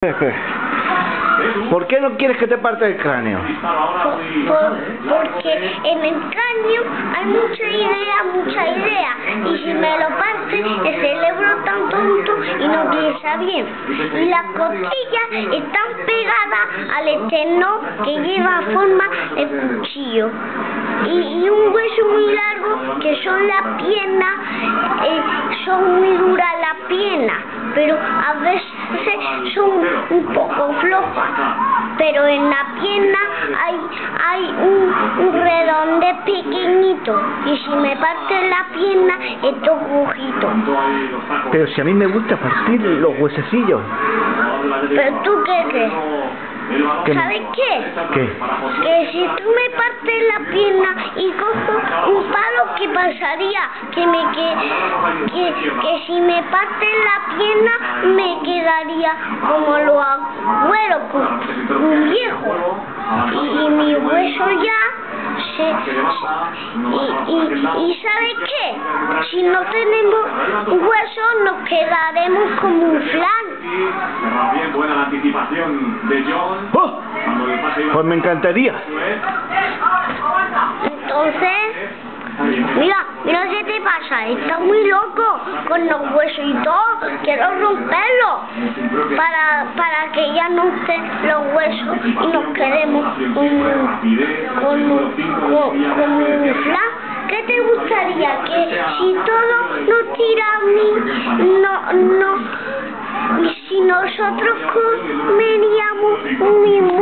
¿Por qué no quieres que te parte el cráneo? Porque en el cráneo hay mucha idea. Y si me lo parte, el cerebro tan tonto y no piensa bien. Y las costillas están pegadas al esternón que lleva forma de cuchillo. Y un hueso muy largo que son las piernas, son muy duras las piernas, pero a veces son un poco flojas. Pero en la pierna hay un redonde pequeñito, y si me parte la pierna, esto es rojito. Pero si a mí me gusta partir los huesecillos. ¿Pero tú qué crees? ¿Sabes qué? ¿Qué? Que si tú me partes la pierna y cojo un palo, ¿qué pasaría? Que si me partes la pierna me quedaría como los abuelos, un viejo. Y mi hueso ya y ¿sabes qué? Si no tenemos hueso nos quedaremos como un flan. ¡Oh! Pues me encantaría. Entonces, mira qué te pasa, estás muy loco con los huesos y todo, quiero romperlo para que ya no estén los huesos y nos quedemos como un flan. ¿Qué te gustaría? Que si todos nos tiramos, y si nosotros comeríamos un mismo